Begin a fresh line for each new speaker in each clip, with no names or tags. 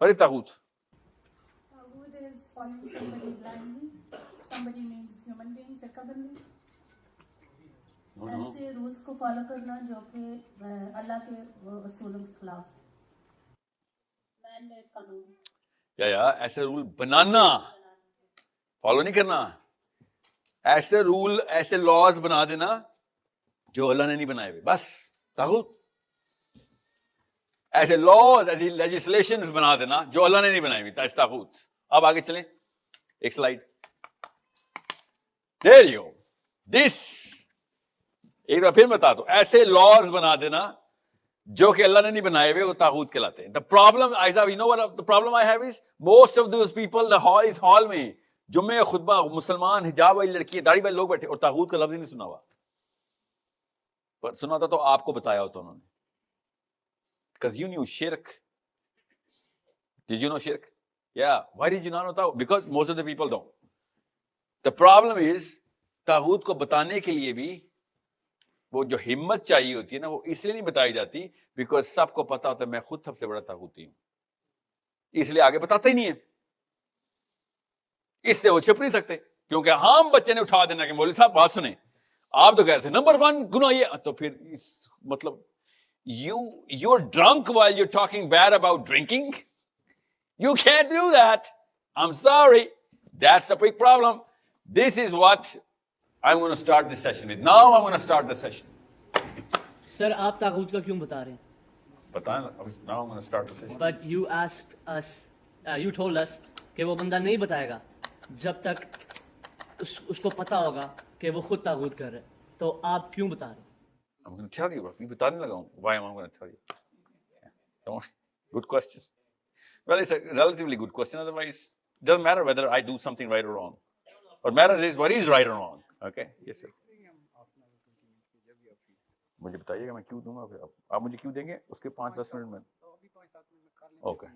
What is taghut?
Taghut is following somebody blindly. Somebody means human being, फिरकाबंदी. ऐसे rules को follow करना जो कि अल्लाह के असूलों के खिलाफ. मैन-मेड कानून.
या ऐसे रूल बनाना, फॉलो नहीं करना. ऐसे रूल, ऐसे लॉज बना देना जो अल्लाह ने नहीं बनाए हुए, बस तागूत. ऐसे लॉज, ऐसी लेजिस्लेशंस बना देना जो अल्लाह ने नहीं बनाई हुई, तागूत. अब आगे चलें, एक slide. There you go. This, एक बार फिर बता दो, ऐसे लॉज बना देना जो कि अल्लाह ने नहीं बनाए हुए, वो तागूत कहलाते हैं. The problem, you know what the problem I have is, most of those people इस हॉल में जुम्मे खुतबा, मुसलमान, हिजाब वाली लड़की, दाढ़ी वाले लोग बैठे और तागूत का लफ्ज ही नहीं सुना हुआ. पर सुना था तो आपको बताया होता उन्होंने. Because you knew shirk. Did you know shirk? Yeah. Why did you not know that? Because most of the people don't. The problem is, तागूत को बताने के लिए भी वो जो हिम्मत चाहिए होती है ना, वो इसलिए नहीं बताई जाती बिकॉज सबको पता होता है मैं खुद सबसे बड़ा तागूती हूं, इसलिए आगे बताते ही नहीं है. इससे वो छुप नहीं सकते, क्योंकि हम बच्चे ने उठा देना कि मौलवी साहब बात सुने, आप तो कह रहे थे नंबर 1 गुनाह ये, तो फिर मतलब you're drunk while you're talking bad about drinking. You can't do that. I'm sorry. That's the big problem. This is what I'm going to start this session with. Now I'm going to start the session.
Sir, आप तागूत का क्यों बता रहे हैं?
बताएं. Now I'm going to start the session.
But you asked us, you told us कि वो बंदा नहीं बताएगा जब तक उसको पता होगा कि वो खुद तागूत कर रहा है. तो आप क्यों बता रहे हैं?
I'm going to tell you. अभी बताने लगा हूं. Why am I going to tell you? Don't. Good question. Well, it's a relatively good question. Otherwise, it doesn't matter whether I do something right or wrong. What matters is what is right or wrong. Okay? Yes, sir. मुझे बताइएगा मैं क्यों दूंगा. फिर आप मुझे क्यों देंगे उसके 5-10 मिनट में. ओके.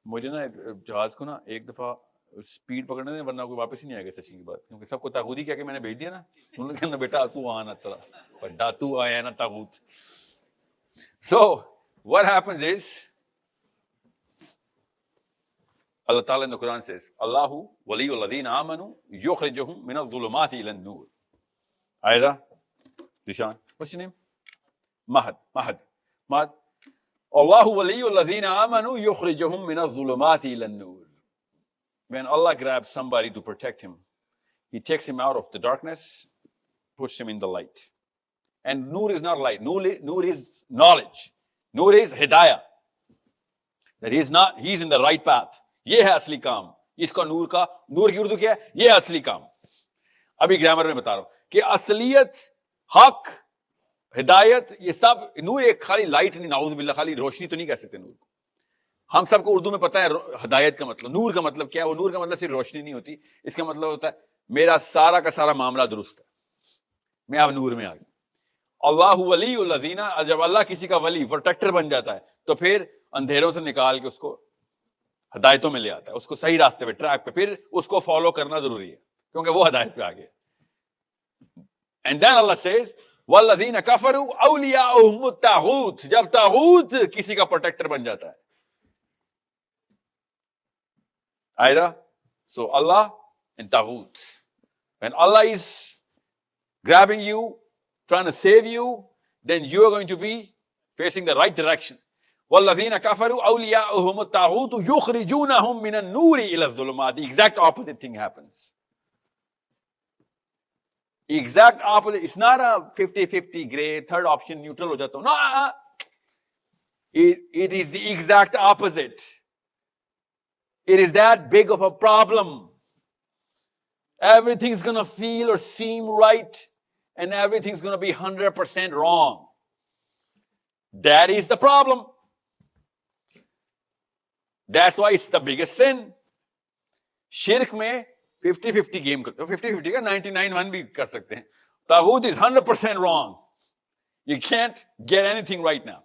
मुझे ना जहाज को ना एक दफा स्पीड पकड़ने दें, वरना कोई वापस ही नहीं आएगा सेशन के बाद, क्योंकि सबको तागूती कह के मैंने भेज दिया ना. उन्होंने कहना बेटा तू आना तेरा बड़ा तू आया ना तागूत. So what happens is, Allah Ta'ala in the Quran says, Allahu waliyul ladina amanu yukhrijuhum min adh-dhulumati ila an-nur. Aida, Dishan, what's your name? Mahad. Allahu waliyul ladina amanu yukhrijuhum min adh-dhulumati ila an-nur. When Allah grabs somebody to protect him, He takes him out of the darkness, puts him in the light. And Noor is not light. Noor is knowledge. Noor is hidayah. That he's in the right path. ये है असली काम. इसका नूर की उर्दू क्या है? ये असली काम. अभी ग्रामर में बता रहा हूं कि असलियत, हक, हिदायत, ये सब नूर एक खाली लाइट नहीं, नाउज़ बिल्लाह, खाली रोशनी तो नहीं कह सकते नूर को. हम सबको उर्दू में पता है हिदायत का मतलब, नूर का मतलब क्या है. वो नूर का मतलब सिर्फ रोशनी नहीं होती. इसका मतलब होता है मेरा सारा का सारा मामला दुरुस्त है, मैं अब नूर में आ गया. अल्लाहु वलीयुल लज़ीना, जब अल्लाह किसी का वली, प्रोटेक्टर बन जाता है, तो फिर अंधेरों से निकाल के उसको हिदायतों में ले आता है, उसको सही रास्ते पे, ट्रैक पे. फिर उसको फॉलो करना जरूरी है क्योंकि वो हिदायत पे आ गया. एंड देन अल्लाह सेज वल्लज़ीना कफरू औलियाउहुमुत तागूत. जब तागूत किसी का प्रोटेक्टर बन जाता है. Aida, so Allah and taghut. When Allah is grabbing you, trying to save you, then you are going to be facing the right direction. وَالَّذِينَ كَفَرُوا أَوْلِيَاؤُهُمُ الطَّاغُوتُ يُخْرِجُونَهُم مِّنَ النُّورِ إِلَى الظُّلُمَاتِ. The exact opposite thing happens. Exact opposite. It's not a 50-50 gray, third option neutral ho jata hu. No. It is the exact opposite. It is that big of a problem. Everything's going to feel or seem right, and everything's going to be 100% wrong. That is the problem. That's why it's the biggest sin. Shirk में 50-50 game करते हो. 50-50 का 99-1 भी कर सकते हैं. Taghut is 100% wrong. You can't get anything right now.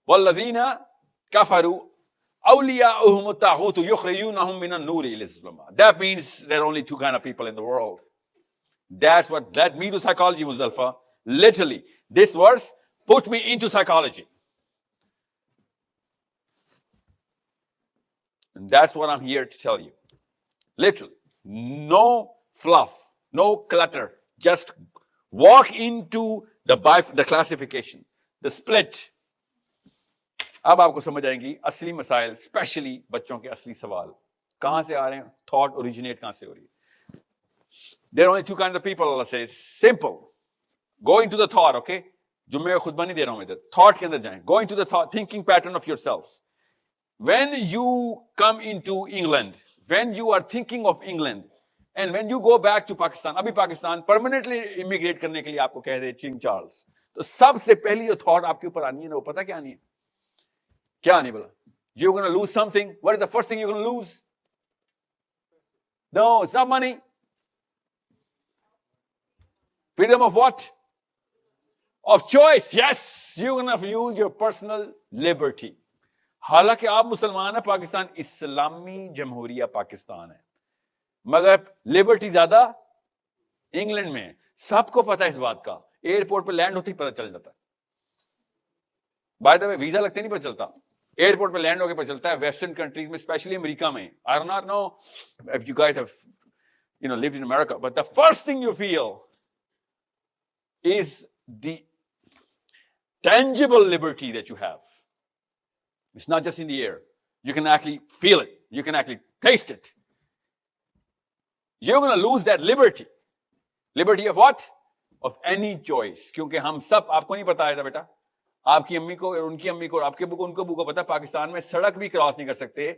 وَالَّذِينَ كَفَرُوا أَوْلِيَاؤُهُمُ الطَّاغُوتُ يُخْرِجُونَهُم مِّنَ النُّورِ إِلَى الظُّلُمَاتِ. That means there are only two kind of people in the world. That's what that means to psychology, Muzaffar. Literally, this verse put me into psychology. And that's what I'm here to tell you. Literally, no fluff, no clutter. Just walk into the classification, the split. अब आपको समझ आएंगी असली मसाइल, specially बच्चों के असली सवाल कहां से आ रहे हैं, थॉट ओरिजिनेट कहां से हो रही है. There are only two kinds of people, Allah says. Simple. Go into the thought, okay? जो मैं खुतबा नहीं दे रहा हूं इधर, thought के अंदर जाएं. Go into the thought, thinking pattern of yourselves. When you come into England, when you are thinking of England, and when you go back to Pakistan, अभी पाकिस्तान permanently immigrate करने के लिए आपको कह रहे किंग चार्ल्स, तो सबसे पहली जो thought आपके ऊपर आनी है ना, वो पता क्या आनी है? क्या आनी बोला? You're going to lose something. What is the first thing you're going to lose? No, it's not money. Freedom of what? Of choice. Yes, you're going to use your personal liberty. हालांकि आप मुसलमान हैं, पाकिस्तान इस्लामी जमहूरिया पाकिस्तान है, मगर liberty ज्यादा England में है. सबको पता है इस बात का. एयरपोर्ट पे लैंड होते ही पता चल जाता है. बाय द वे वीजा लगते नहीं पता चलता, एयरपोर्ट पे लैंड होके पता चलता है. वेस्टर्न कंट्रीज में, स्पेशली अमेरिका में, I don't not know if you guys have lived in America, but the first thing you feel is the tangible liberty that you have. It's not just in the air. You can actually feel it. You can actually taste it. You're going to lose that liberty. Liberty of what? Of any choice. क्योंकि हम सब, आपको नहीं पता है बेटा, आपकी अम्मी को और उनकी अम्मी को, आपके अब्बू को, उनको अब्बू को पता है, पाकिस्तान में सड़क भी क्रॉस नहीं कर सकते.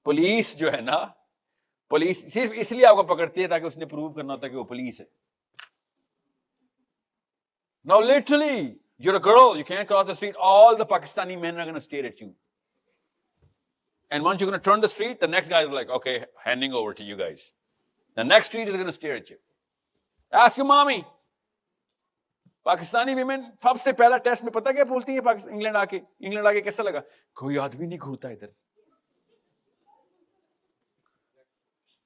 पुलिस जो है ना, पुलिस सिर्फ इसलिए आपको पकड़ती है ताकि उसने प्रूव करना होता है कि वो पुलिस है. Now, literally, you're a girl, you can't cross the street, all the Pakistani men are going to stare at you. And once you're going to turn the street, the next guy is like, okay, handing over to you guys. The next street is going to stare at you. Ask your mommy. Pakistani women, सबसे पहला test में पता क्या बोलती है England आके कैसा लगा? कोई आदमी नहीं घूरता इधर.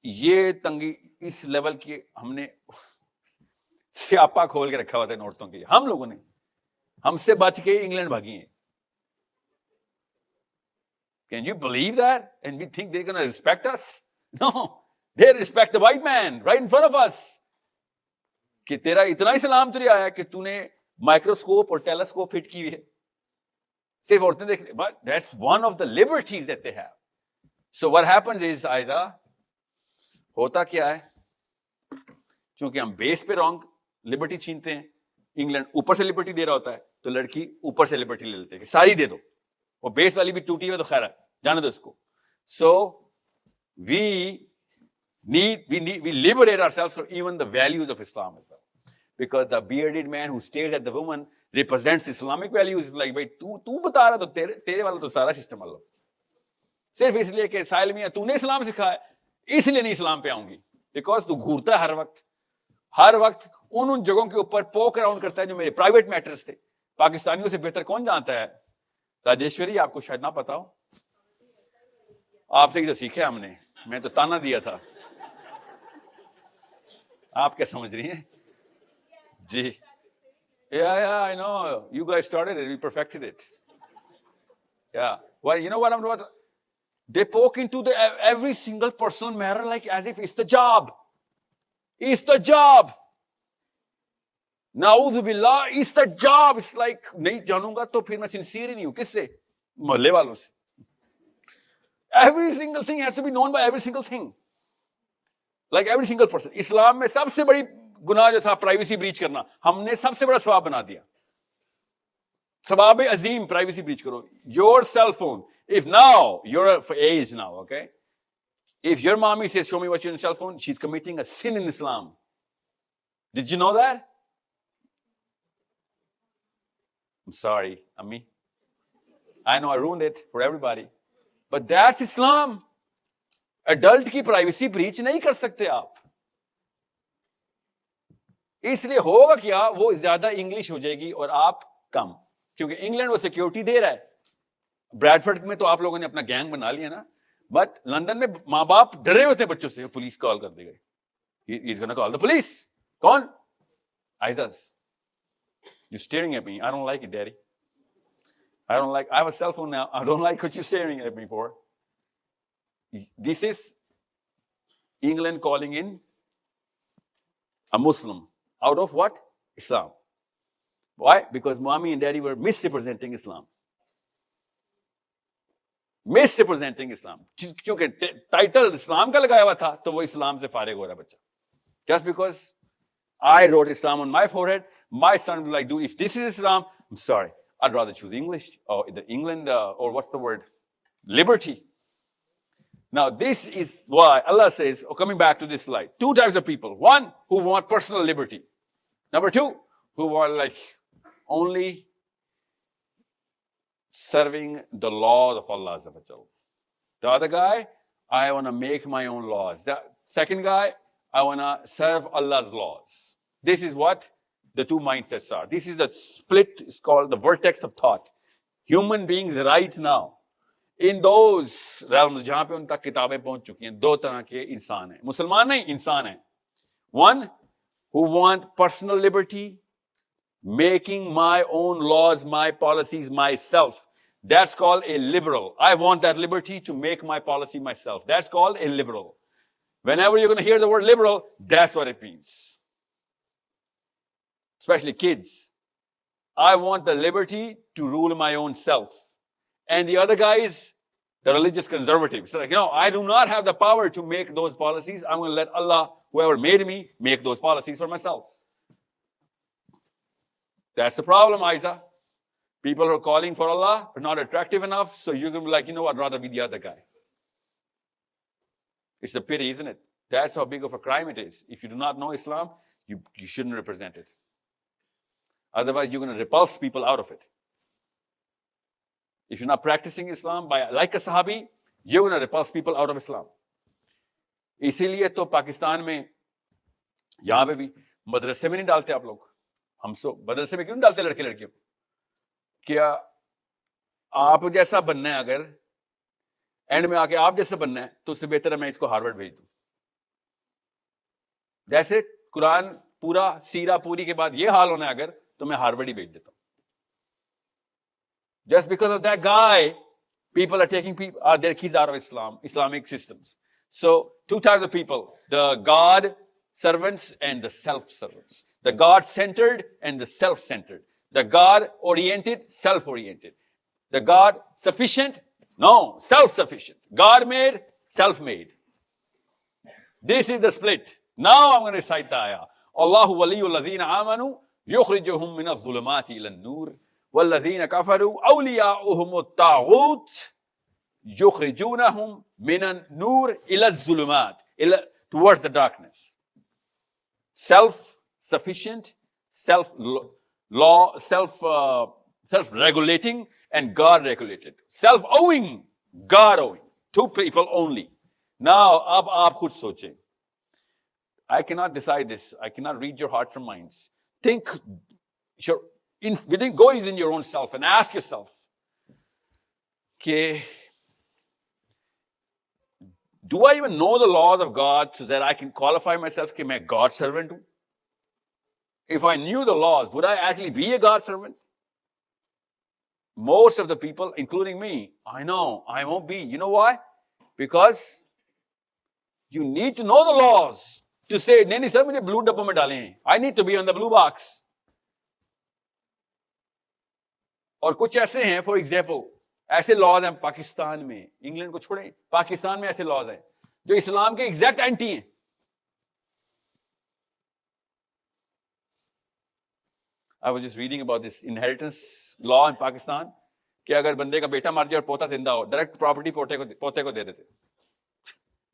ये तंगी इस लेवल की हमने स्यापा खोल के रखा हुआ था इन औरतों के लिए. हम लोगों ने, हमसे बच के इंग्लैंड भागी हैं. Can you believe that? And we think they're going to respect us? No, they respect the white man right in front of us. कि तेरा इतना ही सलाम तुझे आया कि तूने माइक्रोस्कोप और टेलीस्कोप फिट की हुई है, सिर्फ औरतें देख. But that's one of the liberties that they have. So what happens is, Aiza, होता क्या है, क्योंकि हम बेस पे रॉन्ग लिबर्टी छीनते हैं. इंग्लैंड ऊपर से लिबर्टी दे रहा होता है, तो लड़की ऊपर से लिबर्टी ले लेते हैं, सारी दे दो. वो बेस वाली भी टूटी है तो खैर है, जाने दो इसको. So we liberate ourselves from even the values of Islam as well, because the bearded man who stares at the woman represents Islamic values. Like, भाई तू बता रहा, तो तेरे वाला तो सारा सिस्टम अलग. सिर्फ इसलिए कि साहिल मियां तूने इस्लाम सिखाया, इसलिए नहीं इस्लाम पे आऊंगी. बिकॉज तू घूरता है हर वक्त उन जगहों के ऊपर पोक अराउंड करता है जो मेरे प्राइवेट मैटर्स थे. पाकिस्तानियों से बेहतर कौन जानता है? राजेश्वरी, आपको शायद ना पता हो, आपसे ही तो सीखे हमने. मैं तो ताना दिया था, आप क्या समझ रही हैं जी? Yeah, I know. You guys started it. We perfected it. Yeah. Well, you know what I'm doing? They poke into every single personal matter like as if it's the job. It's the job. Na'udhu billah, it's the job. It's like, नहीं जानूंगा तो फिर मैं sincere ही नहीं हूँ. किससे? मोहल्ले वालों से. Every single thing has to be known by every single thing. Like every single person. इस्लाम में सबसे बड़ी गुनाह जो था प्राइवेसी ब्रीच करना, हमने सबसे बड़ा सवाब बना दिया. सवाब अजीम, प्राइवेसी ब्रीच करो. Your cell phone. If now you're of age now, okay? If your mommy says, "Show me what's on your cell phone," she's committing a sin in Islam. Did you know that? I'm sorry, Ammi. I know I ruined it for everybody, but that's Islam. Adult की privacy breach नहीं कर सकते आप. इसलिए होगा क्या, वो ज्यादा इंग्लिश हो जाएगी और आप कम, क्योंकि इंग्लैंड वो सिक्योरिटी दे रहा है. ब्रैडफोर्ड में तो आप लोगों ने अपना गैंग बना लिया ना, बट लंदन में माँ बाप डरे होते हैं बच्चों से, पुलिस कॉल कर देगा. He is going to call the police. कौन? Aizaz. You're staring at me. I don't like it, Daddy. I have a cell phone now. I don't like what you're staring at me for. This is England calling in a Muslim out of what? Islam. Why? Because mommy and daddy were misrepresenting Islam. Misrepresenting Islam. क्योंकि title इस्लाम का लगाया हुआ था तो वो इस्लाम से फारिग हो रहा बच्चा. Just because I wrote Islam on my forehead, my son will like, dude, if this is Islam, I'm sorry, I'd rather choose English or the England or what's the word? Liberty. Now this is why Allah says, coming back to this slide, two types of people. One who want personal liberty. Number two, who want like only serving the laws of Allah. The other guy, I want to make my own laws. The second guy, I want to serve Allah's laws. This is what the two mindsets are. This is the split, it's called the vertex of thought. Human beings right now, in those realms, जहाँ पे उन तक किताबें पहुँच चुकी हैं, दो तरह के इंसान हैं. मुसलमान नहीं, इंसान हैं. One who want personal liberty, making my own laws, my policies myself. That's called a liberal. I want that liberty to make my policy myself. That's called a liberal. Whenever you're going to hear the word liberal, that's what it means. Especially kids. I want the liberty to rule my own self. And the other guy is the religious conservative. So like, I do not have the power to make those policies. I'm going to let Allah, whoever made me, make those policies for myself. That's the problem, Isa. People who are calling for Allah are not attractive enough, so you're going to be like, I'd rather be the other guy. It's a pity, isn't it? That's how big of a crime it is. If you do not know Islam, you shouldn't represent it. Otherwise, you're going to repulse people out of it. If you're not practicing Islam like a Sahabi, you're going to repulse people out of Islam. इसीलिए तो पाकिस्तान में यहाँ पे भी मदरसे में नहीं डालते आप लोग. हम सब मदरसे में क्यों नहीं डालते लड़के लड़कियों? क्या आप जैसा बनना है अगर एंड में आके आप जैसा बनना है तो उससे बेहतर है मैं इसको हार्वर्ड भेज दूं. जैसे कुरान पूरा सीरा पूरी के बाद ये हाल होना है अगर तो मैं हार्वर्ड ही भेज देता हूं. Just because of that guy, people are taking their kids out of Islamic systems. So, two types of people, the God servants and the self-servants. The God-centered and the self-centered. The God-oriented, self-oriented. The God-sufficient, no, self-sufficient. God-made, self-made. This is the split. Now I'm going to recite the ayah. Allahu waliyul ladhina amanu yukhrijuhum min adh-dhulumati ila an-nur. وَالَّذِينَ كَفَرُوا أَوْلِيَاؤُهُمُ الطَّاغُوتُ يُخْرِجُونَهُمْ مِنَ النُّورِ إِلَى الظُّلُمَاتِ towards the darkness. Self-sufficient, self-regulating, and God-regulated. Self-owing, God-owing. Two people only. Now, ab aap khud soche. I cannot decide this. I cannot read your hearts or minds. Think, sure. Go within your own self and ask yourself, okay, do I even know the laws of God so that I can qualify myself कि मैं God servant हूँ? If I knew the laws, would I actually be a God servant? Most of the people, including me, I know I won't be. You know why? Because you need to know the laws to say, नहीं sir, मुझे blue डब्बों में डालें. I need to be on the blue box. और कुछ ऐसे हैं, for example, ऐसे लॉज हैं पाकिस्तान में, इंग्लैंड को छोड़ें, पाकिस्तान में ऐसे लॉज हैं जो इस्लाम के एग्जैक्ट एंटी हैं. I was just reading about this inheritance law in Pakistan कि अगर बंदे का बेटा मर जाए और पोता जिंदा हो, डायरेक्ट प्रॉपर्टी पोते को दे देते.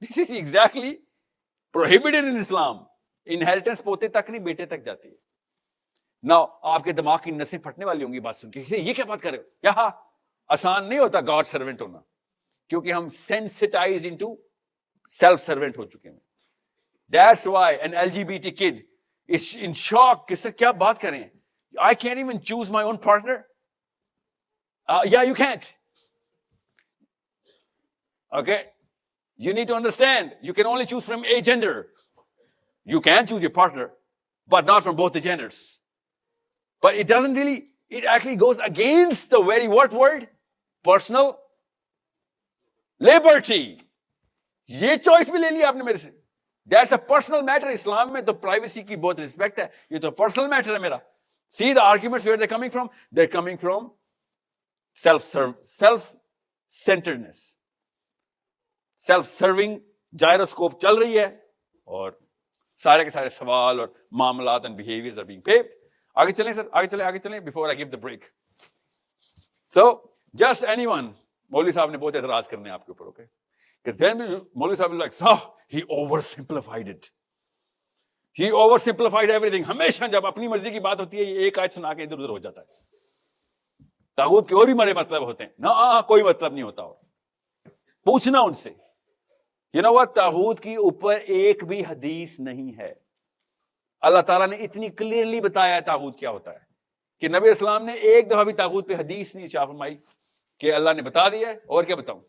This is exactly prohibited in Islam. Inheritance पोते तक नहीं, बेटे तक जाती है. Now, आपके दिमाग की नसें फटने वाली होंगी बात सुन के, ये क्या बात कर रहे हो? यहाँ आसान नहीं होता गॉड सर्वेंट होना, क्योंकि हम sensitized into self servant हो चुके हैं. That's why an LGBT kid is in shock. किससे क्या बात करें? I can't even choose my own partner. Yeah, you can't. Okay, you need to understand. You can only choose from a gender. You can choose your partner, but not from both the genders. But it doesn't really, it actually goes against the very what word? Personal liberty. ये choice भी ले लिया आपने मेरे से। That's a personal matter. Islam में तो privacy की बहुत रिस्पेक्ट है, ये तो पर्सनल मैटर है मेरा। See the arguments where they coming from, they coming from self centredness, self serving gyroscope चल रही है और सारे के सारे सवाल और मामलात and behaviours are being paved. आगे चलें सर, आगे चलें before I give the break. So just anyone, मौलवी साहब ने बहुत एतराज करने हैं आपके ऊपर, ओके? Because then मौलवी साहब like, he oversimplified it. He oversimplified everything. हमेशा जब अपनी मर्जी की बात होती है ये एक आयत सुना के इधर उधर हो जाता है। तागूत के और भी बड़े मतलब होते हैं ना, कोई मतलब नहीं होता। और पूछना उनसे, you know what, तागूत की ऊपर एक भी हदीस नहीं है। अल्लाह ताला ने इतनी क्लियरली बताया है तागूत क्या होता है कि नबी इस्लाम ने एक दफा भी तागूत पे हदीस नहीं छाप फरमाई कि अल्लाह ने बता दिया है। और क्या बताऊं?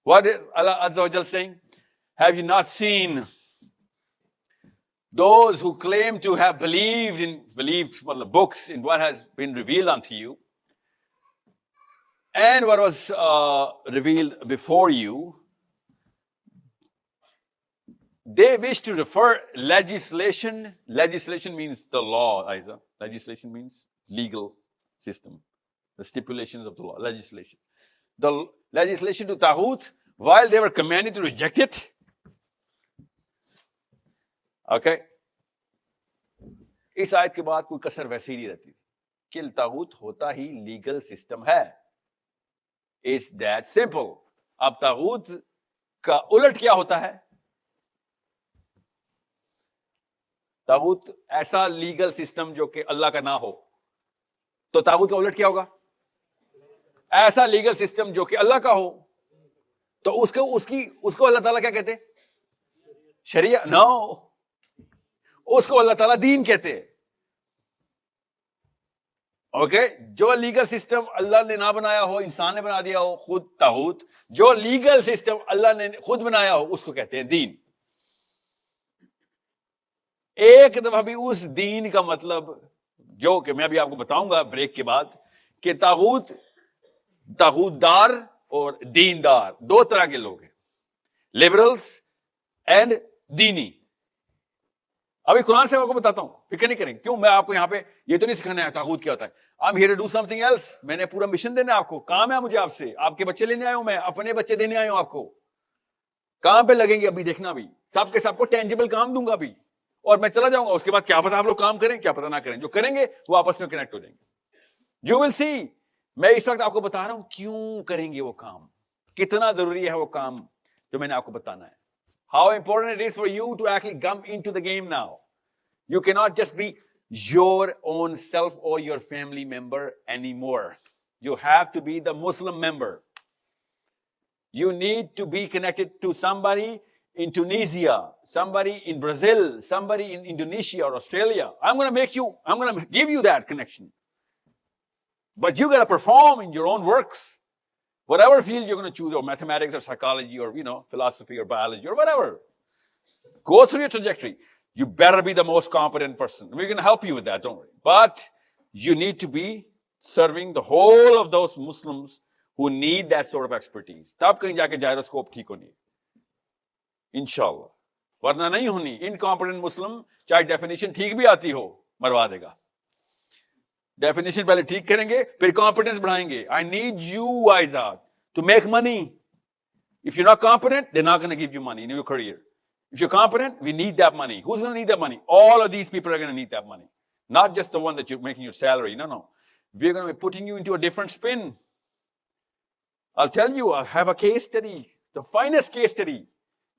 What is Allah Azza wa Jal saying? Have you not seen those who claim to have believed books in what has been revealed unto you and what was revealed before you? They wish to refer legislation. Legislation means the law, Isa. Legislation means legal system, the stipulations of the law, legislation. The legislation to Taghut, while they were commanded to reject it. Okay? इस आयत के बाद कोई कसर वैसे ही नहीं रहती कि तागूत होता ही लीगल सिस्टम है। It's that simple. अब तागूत का उलट क्या होता है? तागूत ऐसा लीगल सिस्टम जो कि अल्लाह का ना हो, तो तागूत का उलट क्या होगा? ऐसा लीगल सिस्टम जो कि अल्लाह का हो, तो उसको अल्लाह ताला क्या कहते हैं? शरिया? नो, उसको अल्लाह ताला दीन कहते हैं। ओके? जो लीगल सिस्टम अल्लाह ने ना बनाया हो, इंसान ने बना दिया हो, खुद तागूत। जो लीगल सिस्टम अल्लाह ने खुद बनाया हो, उसको कहते हैं दीन। एक दफा भी उस दीन का मतलब, जो कि मैं अभी आपको बताऊंगा ब्रेक के बाद, कि तागूतदार और दीनदार दो तरह के लोग हैं, लिबरल्स एंड दीनी। अभी कुरान से आपको बताता हूं, फिक्र नहीं करेंगे। क्यों? मैं आपको यहां पे ये तो नहीं सिखाना है तागूत क्या होता है। I am here to do something else. मैंने पूरा मिशन देना है आपको, काम है मुझे आपसे। आपके बच्चे लेने आया हूं मैं, अपने बच्चे देने आया हूं आपको। कहां पे लगेंगे अभी देखना, भी सबके सबको टेंजिबल काम दूंगा अभी, और मैं चला जाऊंगा। उसके बाद क्या पता आप लोग काम करें, क्या पता ना करें। जो करेंगे वो आपस में कनेक्ट हो जाएंगे। You will see. मैं इस वक्त आपको बता रहा हूं क्यों करेंगे वो काम, कितना जरूरी है वो काम जो मैंने आपको बताना है। How important it is for you to actually come into the game now. You cannot just be your own self or your family member anymore. You have to be the Muslim member. You need to be connected to somebody in Tunisia, somebody in Brazil, somebody in Indonesia or Australia. I'm going to give you that connection. But you got to perform in your own works. Whatever field you're going to choose, or mathematics or psychology or, philosophy or biology or whatever. Go through your trajectory. You better be the most competent person. We're going to help you with that, don't worry. But you need to be serving the whole of those Muslims who need that sort of expertise. तब कहीं जाके gyroscope ठीक होनी है, इंशाल्लाह। वरना नहीं होनी। इनकॉम्पिटेंट मुस्लिम चाहे डेफिनेशन ठीक भी आती हो, मरवा देगा। डेफिनेशन पहले ठीक करेंगे, फिर कॉम्पिटेंस बढ़ाएंगे। I need you, Aizad, to make money. If you're not competent, they're not going to give you money in your career. If you're competent, we need that money. Who's going to need that money? All of these people are going to need that money. Not just the one that you're making your salary. No. We're going to be putting you into a different spin. I'll tell you, I have a case study, the finest case study,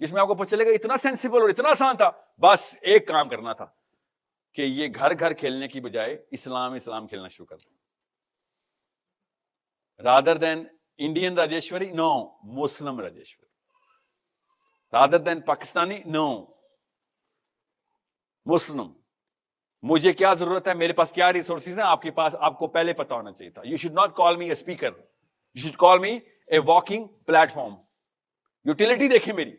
जिसमें आपको पता चलेगा इतना sensible और इतना आसान था। बस एक काम करना था कि ये घर घर खेलने की बजाय इस्लाम खेलना शुरू कर दें। Rather than Indian Rajeshwari, no, Muslim Rajeshwari. Rather than Pakistani, no, Muslim. मुझे क्या जरूरत है, मेरे पास क्या रिसोर्सेज हैं, आपके पास, आपको पहले पता होना चाहिए था। You should not call me a speaker. You should call me a walking platform. Utility देखें मेरी।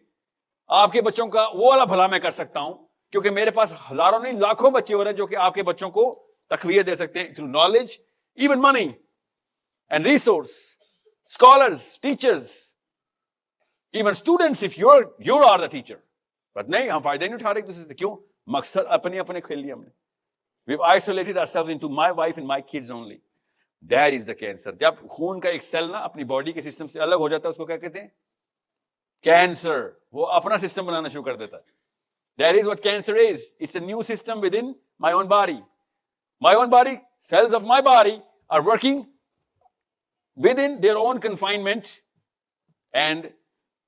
आपके बच्चों का वो वाला भला मैं कर सकता हूं, क्योंकि मेरे पास हजारों नहीं लाखों बच्चे हो रहे हैं जो कि आपके बच्चों को तकवीयत दे सकते हैं through knowledge, even money and resource. scholars, teachers, even students, if you are the teacher. But नहीं, हम फायदा नहीं उठा रहे एक दूसरे से. क्यों? मकसद अपने अपने खेल लिया हमने. We've isolated ourselves into my wife and my kids only. That is the cancer. जब खून का एक सेल ना अपनी बॉडी के सिस्टम से अलग हो जाता है, उसको क्या कहते हैं? कैंसर. वो अपना सिस्टम बनाना शुरू कर देता है. That is what cancer is. It's a new system within my own body. My own body, cells of my body are working within their own confinement, and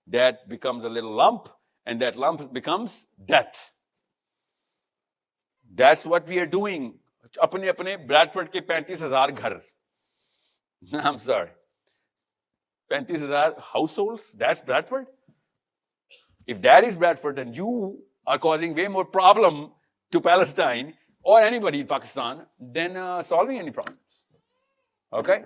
that becomes a little lump, and that lump becomes death. That's what we are doing. अपने अपने Bradford के 35,000 घर. I'm sorry. 35,000 households, that's Bradford? If that is Bradford, then you are causing way more problem to Palestine or anybody in Pakistan than solving any problems. Okay?